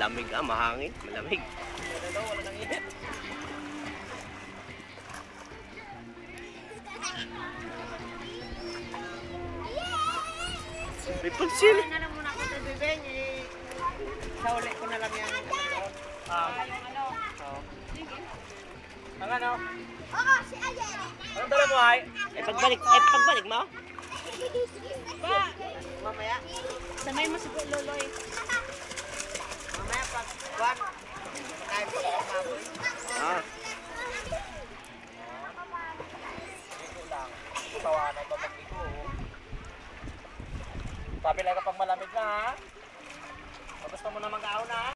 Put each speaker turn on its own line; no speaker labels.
Lamig mahangin, malamig.
Wala daw, wala nang init.
May pansin.
Ay, na lang muna ako sa bibeng. Sa uli ko na lang yan. Ano? Ang ano?
Oo, si Ayen.
Anong dala mo ay?
Pagbalik mo?
Mamaya.
Samay mo si Loloy.
Mamaya pag buwan. Kain ko sa kamoy.
Ah.
Ito lang. Tawanan pa mag-iko. Sabi lang kapag malamig na ha. Gusto mo na mag-aon na ha.